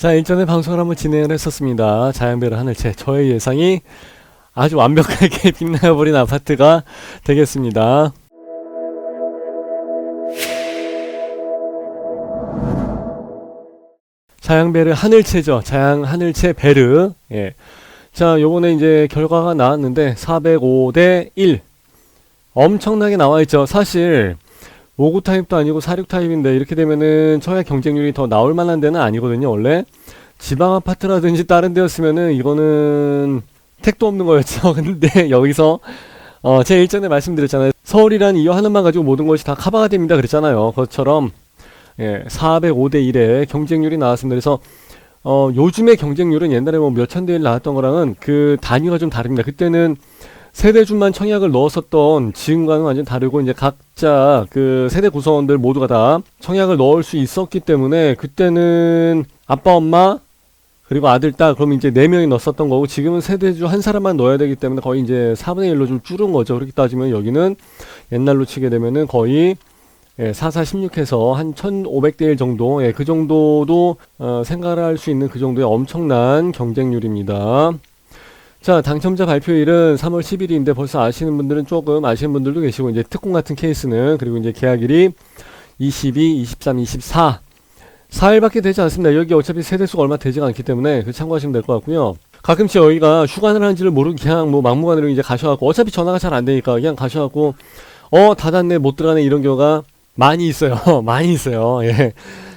자, 일전에 방송을 한번 진행을 했었습니다. 자연배를 하늘채. 저의 예상이 아주 완벽하게 빛나버린 아파트가 되겠습니다. 자양베르 하늘채죠. 자양 하늘채 베르. 예. 자, 요번에 이제 결과가 나왔는데 405대 1. 엄청나게 나와있죠. 사실 59 타입도 아니고 46 타입인데 이렇게 되면은 처야 경쟁률이 더 나올 만한 데는 아니거든요. 원래 지방 아파트라든지 다른 데였으면은 이거는 택도 없는 거였죠. 근데 여기서 제가 일전에 말씀드렸잖아요. 서울이란 이 하나만 가지고 모든 것이 다 커버가 됩니다. 그랬잖아요. 그것처럼 405대 1의 경쟁률이 나왔습니다. 그래서 요즘의 경쟁률은 옛날에 뭐 몇천 대 1 나왔던 거랑은 그 단위가 좀 다릅니다. 그때는 세대주만 청약을 넣었었던 지금과는 완전 다르고 이제 각자 그 세대 구성원들 모두가 다 청약을 넣을 수 있었기 때문에 그때는 아빠 엄마 그리고 아들 딸 그러면 이제 4명이 넣었었던 거고 지금은 세대주 한 사람만 넣어야 되기 때문에 거의 이제 4분의 1로 좀 줄은 거죠. 그렇게 따지면 여기는 옛날로 치게 되면은 거의 4416해서 한 1500대 1 정도 그 정도도 생각을 할 수 있는 그 정도의 엄청난 경쟁률입니다. 자, 당첨자 발표일은 3월 10일인데 벌써 아시는 분들은 조금 아시는 분들도 계시고 이제 특공 같은 케이스는 그리고 이제 계약일이 22, 23, 24 4일밖에 되지 않습니다. 여기 어차피 세대수가 얼마 되지가 않기 때문에 참고하시면 될 것 같고요. 가끔씩 여기가 휴관을 하는지를 모르고 그냥 뭐 막무가내로 이제 가셔갖고 어차피 전화가 잘 안 되니까 그냥 가셔갖고 닫았네 못 들어가네 이런 경우가 많이 있어요. 많이 있어요. 예.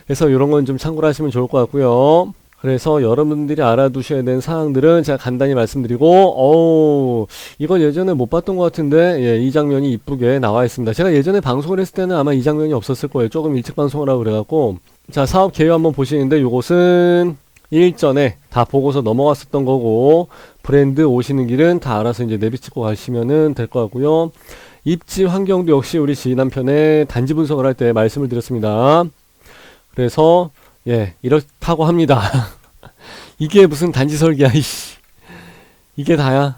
그래서 이런 건 좀 참고를 하시면 좋을 것 같고요. 그래서 여러분들이 알아두셔야 되는 사항들은 제가 간단히 말씀드리고 이건 예전에 못 봤던 것 같은데 이 장면이 이쁘게 나와 있습니다. 제가 예전에 방송을 했을 때는 아마 이 장면이 없었을 거예요. 조금 일찍 방송을 하고 그래갖고 자, 사업 개요 한번 보시는데 요것은 일전에 다 보고서 넘어갔었던 거고 브랜드 오시는 길은 다 알아서 이제 내비 찍고 가시면은 될 것 같고요. 입지 환경도 역시 우리 지난편에 단지 분석을 할 때 말씀을 드렸습니다. 그래서 이렇다고 합니다. 이게 무슨 단지 설계야, 이씨. 이게 다야.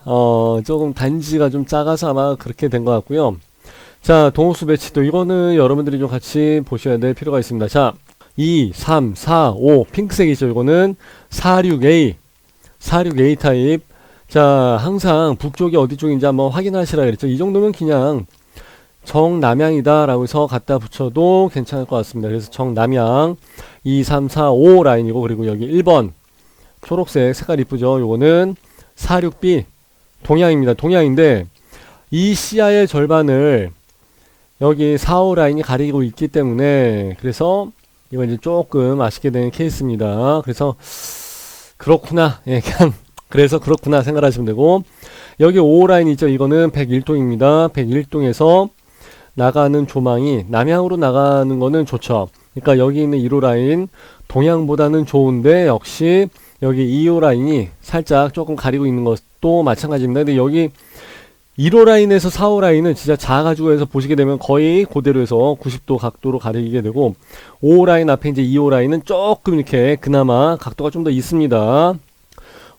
조금 단지가 좀 작아서 아마 그렇게 된 것 같고요. 자, 동호수 배치도 이거는 여러분들이 좀 같이 보셔야 될 필요가 있습니다. 자, 2, 3, 4, 5 핑크색이죠. 이거는 46A 46A 타입. 자, 항상 북쪽이 어디 쪽인지 한번 확인하시라 그랬죠. 이 정도면 그냥 정남향이다 라고 해서 갖다 붙여도 괜찮을 것 같습니다. 그래서 정남향 2, 3, 4, 5 라인이고 그리고 여기 1번 초록색 색깔 이쁘죠. 요거는 46B 동향입니다. 동향인데 이 시야의 절반을 여기 4, 5 라인이 가리고 있기 때문에 그래서 이거 이제 조금 아쉽게 되는 케이스입니다. 그래서 그렇구나. 그냥 그래서 그렇구나 생각하시면 되고 여기 5 라인 있죠. 이거는 101동입니다. 101동에서 나가는 조망이 남향으로 나가는 거는 좋죠. 그러니까 여기 있는 1호 라인 동향보다는 좋은데 역시 여기 2호 라인이 살짝 조금 가리고 있는 것도 마찬가지입니다. 근데 여기 1호 라인에서 4호 라인은 진짜 작아가지고 해서 보시게 되면 거의 그대로 해서 90도 각도로 가리게 되고 5호 라인 앞에 이제 2호 라인은 조금 이렇게 그나마 각도가 좀 더 있습니다.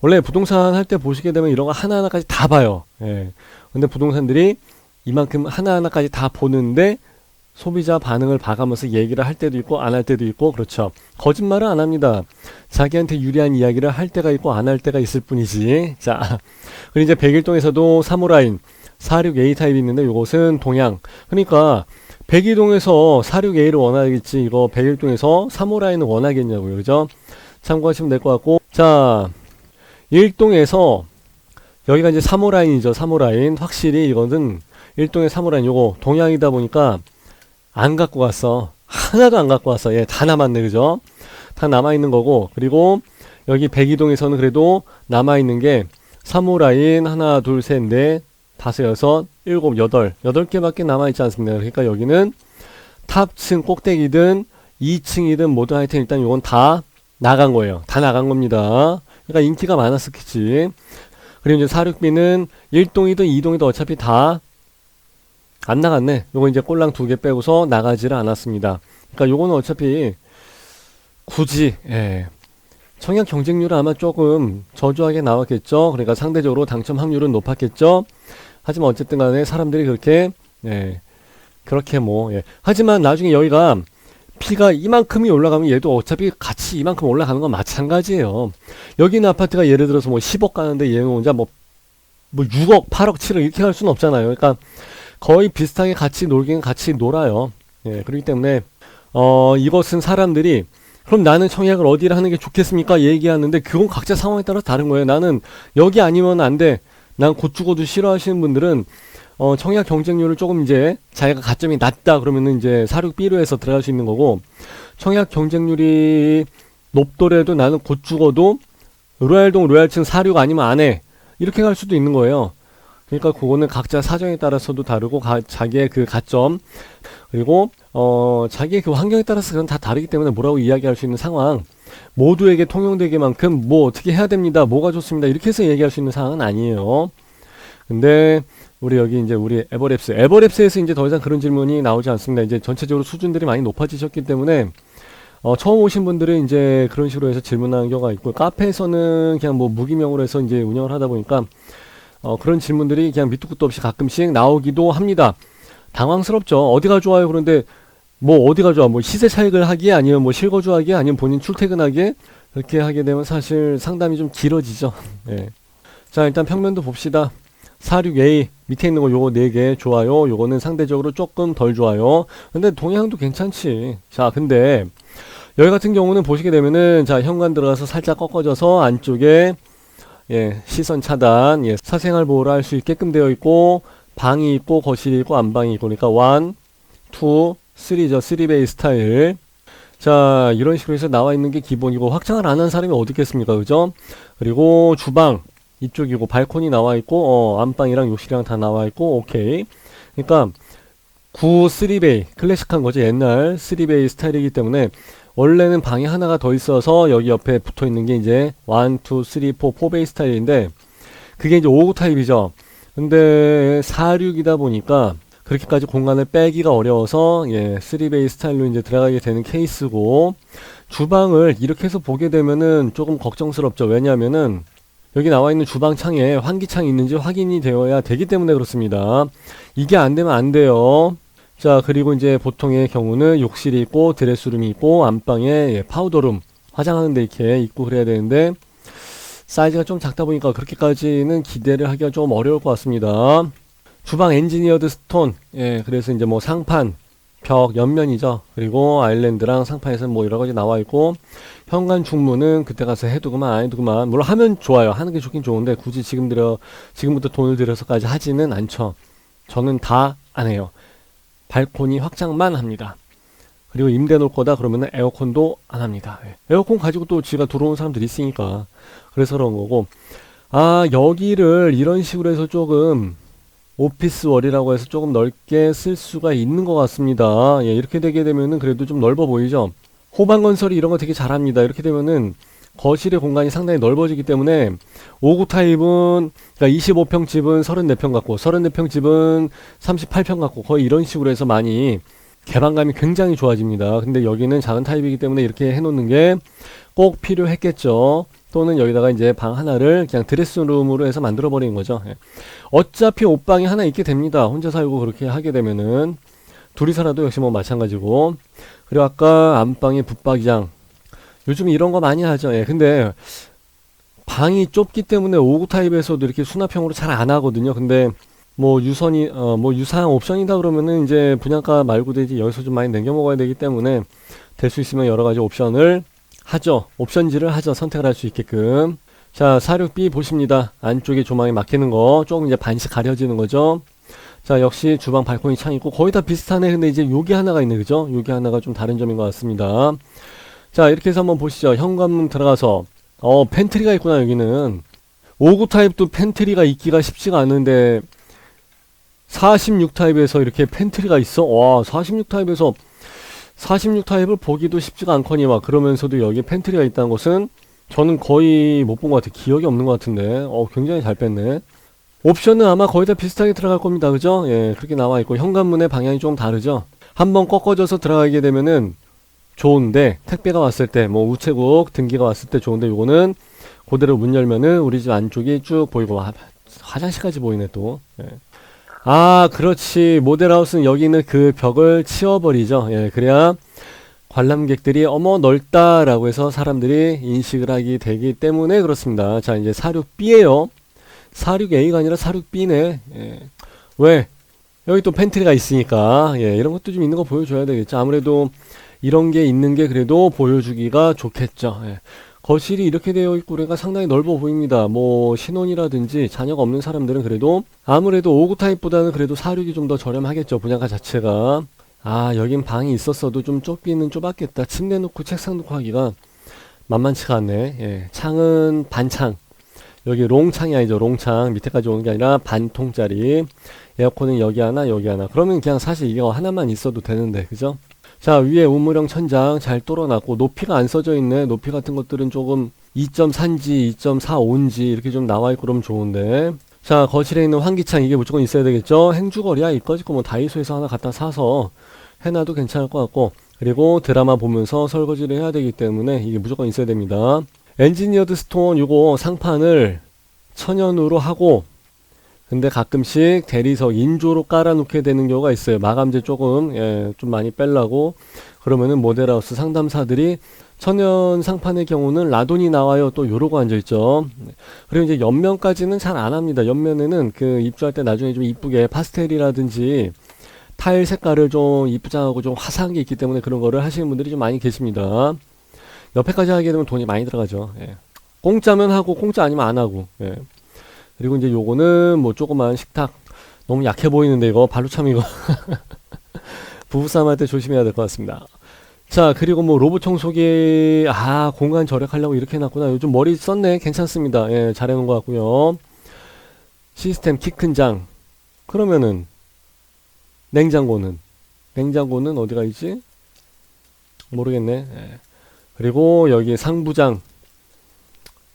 원래 부동산 할 때 보시게 되면 이런 거 하나하나까지 다 봐요. 근데 부동산들이 이만큼 하나하나까지 다 보는데 소비자 반응을 봐가면서 얘기를 할 때도 있고 안 할 때도 있고 그렇죠. 거짓말은 안 합니다. 자기한테 유리한 이야기를 할 때가 있고 안 할 때가 있을 뿐이지. 자, 그리고 이제 백일동에서도 3호 라인 46A 타입이 있는데 이것은 동향. 그러니까 백일동에서 46A를 원하겠지 이거 백일동에서 3호 라인을 원하겠냐고요. 그죠? 참고하시면 될 것 같고 자 1동에서 여기가 이제 3호 라인이죠. 3호 라인. 확실히 이거는 1동의 3호 라인 요거 동향이다 보니까 안 갖고 갔어. 하나도 안 갖고 왔어. 다 남았네. 그죠? 다 남아있는 거고 그리고 여기 102동에서는 그래도 남아있는 게 3호 라인 하나 둘 셋 넷 다섯 여섯 일곱 여덟 8개밖에 남아있지 않습니다. 그러니까 여기는 탑층 꼭대기든 2층이든 모두 하여튼 일단 요건 다 나간 거예요. 다 나간 겁니다. 그러니까 인기가 많았었겠지. 그리고 이제 46B는 1동이든 2동이든 어차피 다 안 나갔네. 요거 이제 꼴랑 2개 빼고서 나가지를 않았습니다. 그러니까 요거는 어차피 굳이 청약 경쟁률은 아마 조금 저조하게 나왔겠죠. 그러니까 상대적으로 당첨 확률은 높았겠죠. 하지만 어쨌든 간에 사람들이 그렇게 그렇게 하지만 나중에 여기가 높이가 이만큼이 올라가면 얘도 어차피 같이 이만큼 올라가는 건 마찬가지예요. 여기 있는 아파트가 예를 들어서 뭐 10억 가는데 얘는 혼자 뭐 6억, 8억, 7억 이렇게 갈 수는 없잖아요. 그러니까 거의 비슷하게 같이 놀긴 같이 놀아요. 예, 그렇기 때문에 이것은 사람들이 그럼 나는 청약을 어디를 하는 게 좋겠습니까? 얘기하는데 그건 각자 상황에 따라 다른 거예요. 나는 여기 아니면 안 돼. 난 곧 죽어도 싫어하시는 분들은 청약 경쟁률을 조금 이제 자기가 가점이 낮다 그러면은 이제 46B로 해서 들어갈 수 있는 거고, 청약 경쟁률이 높더라도 나는 곧 죽어도 로얄동 로얄층 46 아니면 안 해. 이렇게 갈 수도 있는 거예요. 그러니까 그거는 각자 사정에 따라서도 다르고 자기의 그 가점 그리고 자기의 그 환경에 따라서 그건 다 다르기 때문에 뭐라고 이야기할 수 있는 상황, 모두에게 통용되게만큼 뭐 어떻게 해야 됩니다, 뭐가 좋습니다 이렇게 해서 얘기할 수 있는 상황은 아니에요. 근데 우리 여기 이제 우리 에버랩스에서 이제 더 이상 그런 질문이 나오지 않습니다. 이제 전체적으로 수준들이 많이 높아지셨기 때문에 처음 오신 분들은 이제 그런 식으로 해서 질문하는 경우가 있고, 카페에서는 그냥 뭐 무기명으로 해서 이제 운영을 하다 보니까 그런 질문들이 그냥 밑도 끝도 없이 가끔씩 나오기도 합니다. 당황스럽죠. 어디가 좋아요? 그런데 뭐 어디가 좋아? 뭐 시세 차익을 하기에 아니면 뭐 실거주하기에 아니면 본인 출퇴근하기에 그렇게 하게 되면 사실 상담이 좀 길어지죠. 네. 자, 일단 평면도 봅시다. 46A 밑에 있는 거 요거 4개 좋아요. 요거는 상대적으로 조금 덜 좋아요. 근데 동향도 괜찮지. 자, 근데 여기 같은 경우는 보시게 되면은 자, 현관 들어가서 살짝 꺾어져서 안쪽에 시선 차단, 사생활 보호를 할 수 있게끔 되어 있고, 방이 있고 거실이 있고 안방이 있고, 그러니까 1, 2, 3죠. 3베이 스타일. 자, 이런 식으로 해서 나와 있는 게 기본이고, 확장을 안 한 사람이 어디 있겠습니까, 그죠? 그리고 주방 이쪽이고 발코니 나와 있고 안방이랑 욕실이랑 다 나와 있고, 오케이. 그러니까 9 3베이 클래식한 거죠. 옛날 3베이 스타일이기 때문에 원래는 방이 하나가 더 있어서 여기 옆에 붙어 있는 게 이제 1, 2, 3, 4, 4베이 스타일인데, 그게 이제 59 타입이죠. 근데 46이다 보니까 그렇게까지 공간을 빼기가 어려워서 3베이 스타일로 이제 들어가게 되는 케이스고, 주방을 이렇게 해서 보게 되면은 조금 걱정스럽죠. 왜냐하면은 여기 나와 있는 주방 창에 환기창이 있는지 확인이 되어야 되기 때문에 그렇습니다. 이게 안 되면 안 돼요. 자, 그리고 이제 보통의 경우는 욕실이 있고 드레스룸이 있고 안방에 파우더룸 화장하는 데 이렇게 있고 그래야 되는데, 사이즈가 좀 작다 보니까 그렇게까지는 기대를 하기가 좀 어려울 것 같습니다. 주방 엔지니어드 스톤, 그래서 이제 뭐 상판, 벽 옆면이죠. 그리고 아일랜드랑 상판에서 뭐 여러 가지 나와 있고, 현관 중문은 그때 가서 해두고만 안 해두고만, 물론 하면 좋아요. 하는 게 좋긴 좋은데 굳이 지금부터 돈을 들여서까지 하지는 않죠. 저는 다 안 해요. 발코니 확장만 합니다. 그리고 임대 놓을 거다 그러면은 에어컨도 안 합니다. 에어컨 가지고 또 지가 들어온 사람들이 있으니까 그래서 그런 거고, 여기를 이런 식으로 해서 조금 오피스월이라고 해서 조금 넓게 쓸 수가 있는 것 같습니다. 이렇게 되게 되면은 그래도 좀 넓어 보이죠. 호반건설이 이런 거 되게 잘합니다. 이렇게 되면은 거실의 공간이 상당히 넓어지기 때문에 59 타입은, 그러니까 25평 집은 34평 같고 34평 집은 38평 같고 거의 이런 식으로 해서 많이 개방감이 굉장히 좋아집니다. 근데 여기는 작은 타입이기 때문에 이렇게 해놓는 게 꼭 필요했겠죠. 또는 여기다가 이제 방 하나를 그냥 드레스룸으로 해서 만들어 버리는 거죠. 어차피 옷방이 하나 있게 됩니다. 혼자 살고 그렇게 하게 되면은. 둘이 살아도 역시 뭐 마찬가지고. 그리고 아까 안방에 붙박이장, 요즘 이런 거 많이 하죠. 근데 방이 좁기 때문에 59 타입에서도 이렇게 수납형으로 잘 안 하거든요. 근데 뭐 유사한 옵션이다 그러면은 이제 분양가 말고도 이제 여기서 좀 많이 남겨 먹어야 되기 때문에 될 수 있으면 여러 가지 옵션을 하죠. 옵션지를 하죠. 선택을 할 수 있게끔. 자, 46B 보십니다. 안쪽에 조망이 막히는 거 조금 이제 반씩 가려지는 거죠. 자, 역시 주방 발코니 창 있고 거의 다 비슷하네. 근데 이제 여기 하나가 있네, 그죠? 여기 하나가 좀 다른 점인 것 같습니다. 자, 이렇게 해서 한번 보시죠. 현관문 들어가서 팬트리가 있구나. 여기는 59 타입도 팬트리가 있기가 쉽지가 않은데 46 타입에서 이렇게 팬트리가 있어? 와, 46 타입에서 46 타입을 보기도 쉽지가 않거니와, 그러면서도 여기 팬트리가 있다는 것은 저는 거의 못 본 것 같아요. 기억이 없는 것 같은데 굉장히 잘 뺐네. 옵션은 아마 거의 다 비슷하게 들어갈 겁니다. 그죠? 그렇게 나와 있고 현관문의 방향이 좀 다르죠. 한번 꺾어져서 들어가게 되면은 좋은데, 택배가 왔을 때 뭐 우체국 등기가 왔을 때 좋은데, 요거는 그대로 문 열면은 우리 집 안쪽이 쭉 보이고 화장실까지 보이네 또. 그렇지. 모델하우스는 여기 있는 그 벽을 치워버리죠. 그래야 관람객들이 어머 넓다라고 해서 사람들이 인식을 하게 되기 때문에 그렇습니다. 자, 이제 46B예요. 46A가 아니라 46B네. 예. 왜? 여기 또 팬트리가 있으니까 예, 이런 것도 좀 있는 거 보여줘야 되겠죠. 아무래도 이런 게 있는 게 그래도 보여주기가 좋겠죠. 예. 거실이 이렇게 되어 있고 그러니까 상당히 넓어 보입니다. 뭐 신혼이라든지 자녀가 없는 사람들은 그래도 아무래도 59 타입보다는 그래도 46이 좀 더 저렴하겠죠. 분양가 자체가. 아, 여긴 방이 있었어도 좀 좁기는 좁았겠다. 침대 놓고 책상 놓고 하기가 만만치가 않네. 예. 창은 반창. 여기 롱창이 아니죠. 롱창. 밑에까지 오는 게 아니라 반통짜리. 에어컨은 여기 하나, 여기 하나. 그러면 그냥 사실 이거 하나만 있어도 되는데, 그죠? 자, 위에 우물형 천장 잘 뚫어놨고, 높이가 안 써져 있네. 높이 같은 것들은 조금 2.3인지, 2.45인지 이렇게 좀 나와있고 그러면 좋은데. 자, 거실에 있는 환기창 이게 무조건 있어야 되겠죠? 행주거리야 이거지고 뭐 다이소에서 하나 갖다 사서 해놔도 괜찮을 것 같고. 그리고 드라마 보면서 설거지를 해야 되기 때문에 이게 무조건 있어야 됩니다. 엔지니어드 스톤 요거 상판을 천연으로 하고 근데 가끔씩 대리석 인조로 깔아놓게 되는 경우가 있어요. 마감재 조금 예, 좀 많이 빼려고 그러면은 모델하우스 상담사들이 천연 상판의 경우는 라돈이 나와요. 또 요러고 앉아있죠. 그리고 이제 옆면까지는 잘 안합니다. 옆면에는 그 입주할 때 나중에 좀 이쁘게 파스텔이라든지 타일 색깔을 좀 이쁘장하고 좀 화사한 게 있기 때문에 그런 거를 하시는 분들이 좀 많이 계십니다. 옆에까지 하게 되면 돈이 많이 들어가죠. 예. 공짜면 하고 공짜 아니면 안 하고. 예. 그리고 이제 요거는 뭐 조그만 식탁 너무 약해 보이는데 이거 발로 참 이거 부부싸움 할 때 조심해야 될 것 같습니다. 자, 그리고 뭐 로봇 청소기 공간 절약하려고 이렇게 해놨구나. 요즘 머리 썼네. 괜찮습니다. 예, 잘 해놓은 것 같고요. 시스템 키 큰 장. 그러면은 냉장고는 어디가 있지? 모르겠네. 예. 그리고 여기 상부장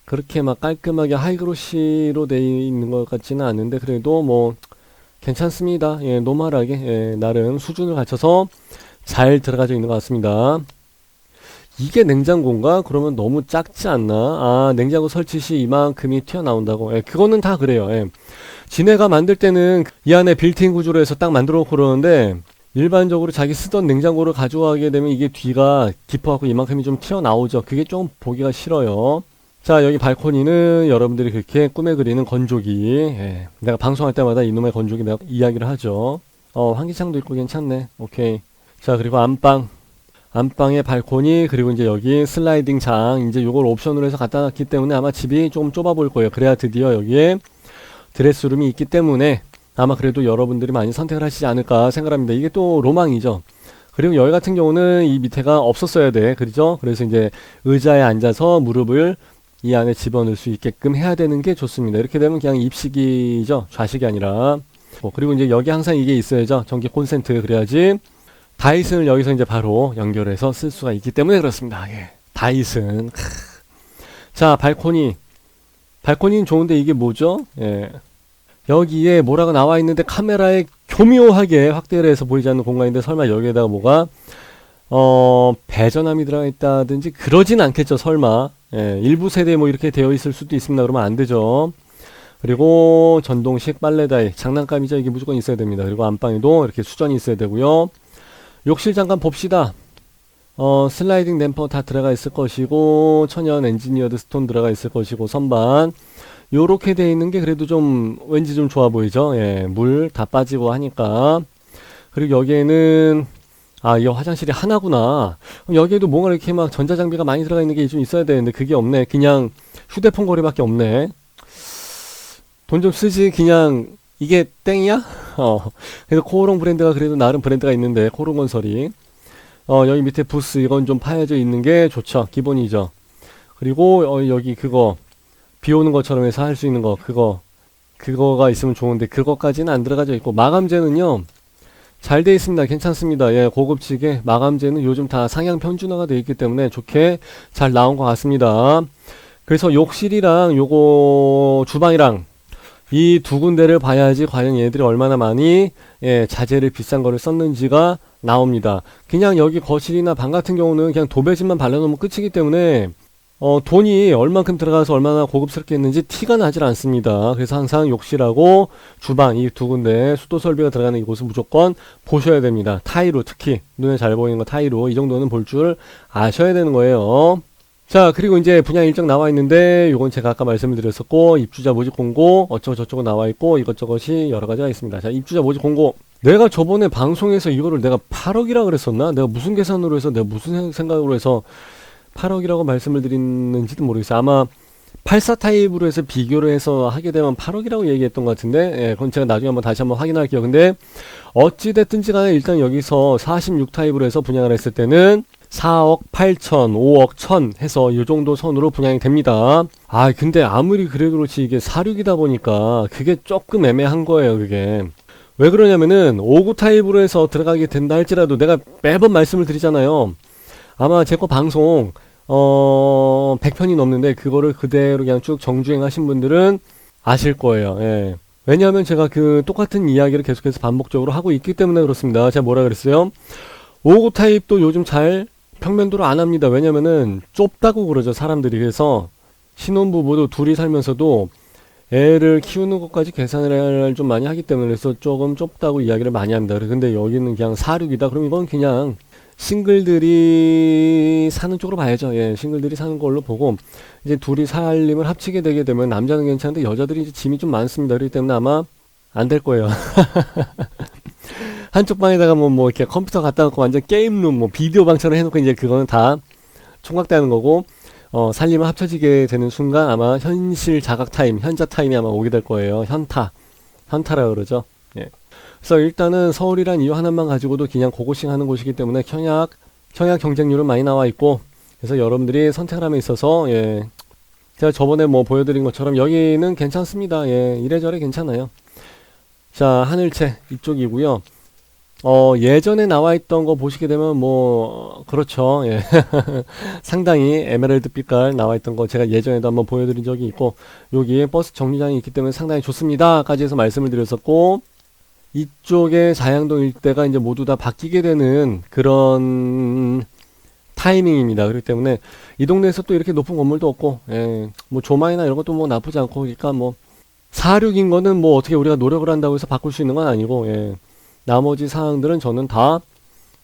그렇게 막 깔끔하게 하이그로시로 되어 있는 것 같지는 않은데 그래도 뭐 괜찮습니다. 예, 노멀하게 예, 나름 수준을 갖춰서 잘 들어가져 있는 것 같습니다. 이게 냉장고인가? 그러면 너무 작지 않나? 아, 냉장고 설치 시 이만큼이 튀어나온다고. 예, 그거는 다 그래요. 예. 지네가 만들 때는 이 안에 빌트인 구조로 해서 딱 만들어 놓고 그러는데 일반적으로 자기 쓰던 냉장고를 가져가게 되면 이게 뒤가 깊어갖고 이만큼이 좀 튀어나오죠. 그게 좀 보기가 싫어요. 자, 여기 발코니는 여러분들이 그렇게 꿈에 그리는 건조기. 예. 내가 방송할 때마다 이놈의 건조기 내가 이야기를 하죠. 환기창도 있고 괜찮네. 오케이. 자, 그리고 안방의 발코니, 그리고 이제 여기 슬라이딩 장. 이제 요걸 옵션으로 해서 갖다 놨기 때문에 아마 집이 조금 좁아 보일 거예요. 그래야 드디어 여기에 드레스룸이 있기 때문에 아마 그래도 여러분들이 많이 선택을 하시지 않을까 생각합니다. 이게 또 로망이죠. 그리고 여기 같은 경우는 이 밑에가 없었어야 돼. 그렇죠? 그래서 이제 의자에 앉아서 무릎을 이 안에 집어넣을 수 있게끔 해야 되는 게 좋습니다. 이렇게 되면 그냥 입식이죠. 좌식이 아니라. 그리고 이제 여기 항상 이게 있어야죠. 전기 콘센트. 그래야지 다이슨을 여기서 이제 바로 연결해서 쓸 수가 있기 때문에 그렇습니다. 예. 다이슨. 자, 발코니. 발코니는 좋은데 이게 뭐죠? 예. 여기에 뭐라고 나와 있는데 카메라에 교묘하게 확대를 해서 보이지 않는 공간인데 설마 여기에다가 뭐가 배전함이 들어가 있다든지 그러진 않겠죠. 설마. 예, 일부 세대 뭐 이렇게 되어 있을 수도 있습니다. 그러면 안 되죠. 그리고 전동식 빨래다이 장난감이죠. 이게 무조건 있어야 됩니다. 그리고 안방에도 이렇게 수전이 있어야 되고요. 욕실 잠깐 봅시다. 슬라이딩 댐퍼 다 들어가 있을 것이고 천연 엔지니어드 스톤 들어가 있을 것이고 선반 요렇게 돼 있는 게 그래도 좀 왠지 좀 좋아 보이죠. 예, 물 다 빠지고 하니까. 그리고 여기에는 이 화장실이 하나구나. 여기에도 뭔가 이렇게 막 전자장비가 많이 들어가 있는 게 좀 있어야 되는데 그게 없네. 그냥 휴대폰 거리밖에 없네. 돈 좀 쓰지. 그냥 이게 땡이야? 그래서 코오롱 브랜드가 그래도 나름 브랜드가 있는데 코오롱 건설이 여기 밑에 부스 이건 좀 파여져 있는 게 좋죠. 기본이죠. 그리고 여기 그거 비 오는 것처럼 해서 할 수 있는 거 그거가 있으면 좋은데 그거까지는 안 들어가져 있고 마감재는요 잘 돼 있습니다. 괜찮습니다. 예, 고급지게 마감재는 요즘 다 상향 편준화가 되어 있기 때문에 좋게 잘 나온 것 같습니다. 그래서 욕실이랑 요거 주방이랑 이 두 군데를 봐야지 과연 얘들이 얼마나 많이 자재를 비싼 거를 썼는지가 나옵니다. 그냥 여기 거실이나 방 같은 경우는 그냥 도배지만 발라놓으면 끝이기 때문에 돈이 얼만큼 들어가서 얼마나 고급스럽게 했는지 티가 나질 않습니다. 그래서 항상 욕실하고 주방 이 두 군데 수도 설비가 들어가는 이곳은 무조건 보셔야 됩니다. 타이로 특히 눈에 잘 보이는 거 타이로 이 정도는 볼 줄 아셔야 되는 거예요. 자, 그리고 이제 분양 일정 나와 있는데 요건 제가 아까 말씀을 드렸었고 입주자 모집 공고 어쩌고 저쩌고 나와 있고 이것저것이 여러 가지가 있습니다. 자, 입주자 모집 공고 내가 저번에 방송에서 이거를 내가 8억이라 그랬었나? 내가 무슨 계산으로 해서 내가 무슨 생각으로 해서 8억이라고 말씀을 드리는지도 모르겠어요. 아마 84 타입으로 해서 비교를 해서 하게 되면 8억이라고 얘기했던 것 같은데, 예, 그건 제가 나중에 다시 한번 확인할게요. 근데 어찌됐든지 간에 일단 여기서 46 타입으로 해서 분양을 했을 때는 4억 8천, 5억 1천 해서 이 정도 선으로 분양이 됩니다. 아, 근데 아무리 그래도 그렇지 이게 46이다 보니까 그게 조금 애매한 거예요, 그게. 왜 그러냐면은 59 타입으로 해서 들어가게 된다 할지라도 내가 매번 말씀을 드리잖아요. 아마 제 거 방송 100편이 넘는데 그거를 그대로 그냥 쭉 정주행 하신 분들은 아실 거예요. 예. 왜냐하면 제가 그 똑같은 이야기를 계속해서 반복적으로 하고 있기 때문에 그렇습니다. 제가 뭐라 그랬어요? 59 타입도 요즘 잘 평면도로 안 합니다. 왜냐면은 좁다고 그러죠, 사람들이. 그래서 신혼부부도 둘이 살면서도 애를 키우는 것까지 계산을 좀 많이 하기 때문에 그래서 조금 좁다고 이야기를 많이 합니다. 근데 여기는 그냥 46이다. 그럼 이건 그냥 싱글들이 사는 쪽으로 봐야죠. 예, 싱글들이 사는 걸로 보고 이제 둘이 살림을 합치게 되게 되면 남자는 괜찮은데 여자들이 이제 짐이 좀 많습니다. 그렇기 때문에 아마 안 될 거예요. 한쪽 방에다가 뭐 이렇게 컴퓨터 갖다 놓고 완전 게임룸 뭐 비디오 방처럼 해놓고 이제 그거는 다 총각되는 거고 살림을 합쳐지게 되는 순간 아마 현실 자각 타임, 현자 타임이 아마 오게 될 거예요. 현타라 그러죠. 예. 그래서 일단은 서울이란 이유 하나만 가지고도 그냥 고고싱 하는 곳이기 때문에 청약 경쟁률은 많이 나와 있고 그래서 여러분들이 선택을 함에 있어서 예. 제가 저번에 뭐 보여드린 것처럼 여기는 괜찮습니다. 예. 이래저래 괜찮아요. 자, 하늘채 이쪽이고요. 예전에 나와 있던 거 보시게 되면 그렇죠. 예. 상당히 에메랄드 빛깔 나와 있던 거 제가 예전에도 한번 보여드린 적이 있고, 여기에 버스 정류장이 있기 때문에 상당히 좋습니다. 까지 해서 말씀을 드렸었고, 이쪽에 자양동 일대가 이제 모두 다 바뀌게 되는 그런 타이밍입니다. 그렇기 때문에 이 동네에서 또 이렇게 높은 건물도 없고, 예. 조마이나 이런 것도 나쁘지 않고, 그러니까 46인 거는 어떻게 우리가 노력을 한다고 해서 바꿀 수 있는 건 아니고, 예. 나머지 사항들은 저는 다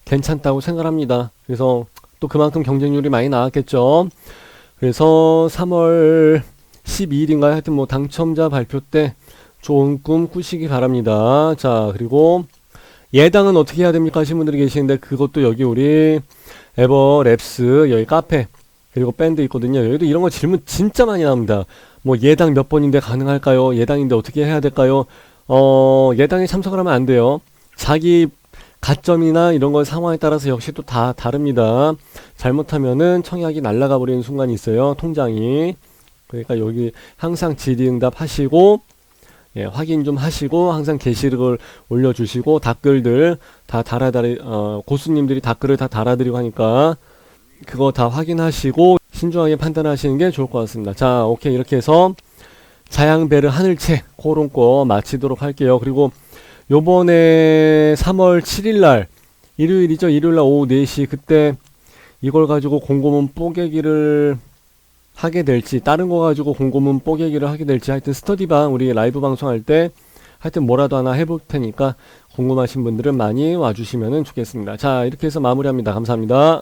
괜찮다고 생각합니다. 그래서 또 그만큼 경쟁률이 많이 나왔겠죠. 그래서 3월 12일인가요? 하여튼 당첨자 발표 때 좋은 꿈 꾸시기 바랍니다. 자, 그리고 예당은 어떻게 해야 됩니까 하신 분들이 계시는데 그것도 여기 우리 에버랩스 여기 카페 그리고 밴드 있거든요. 여기도 이런 거 질문 진짜 많이 나옵니다. 예당 몇 번인데 가능할까요? 예당인데 어떻게 해야 될까요? 예당에 참석을 하면 안 돼요. 자기 가점이나 이런 거 상황에 따라서 역시 또 다 다릅니다. 잘못하면은 청약이 날아가 버리는 순간이 있어요. 통장이. 그러니까 여기 항상 질의응답 하시고, 예, 확인 좀 하시고, 항상 게시글을 올려주시고, 댓글들 다 고수님들이 댓글을 다 달아드리고 하니까, 그거 다 확인하시고, 신중하게 판단하시는 게 좋을 것 같습니다. 자, 오케이. 이렇게 해서, 자양베르 하늘채, 그런 거 마치도록 할게요. 그리고, 요번에 3월 7일날 일요일이죠. 일요일날 오후 4시 그때 이걸 가지고 공고문 뽀개기를 하게 될지 다른 거 가지고 공고문 뽀개기를 하게 될지 하여튼 스터디방 우리 라이브 방송할 때 하여튼 뭐라도 하나 해볼 테니까 궁금하신 분들은 많이 와주시면 좋겠습니다. 자, 이렇게 해서 마무리합니다. 감사합니다.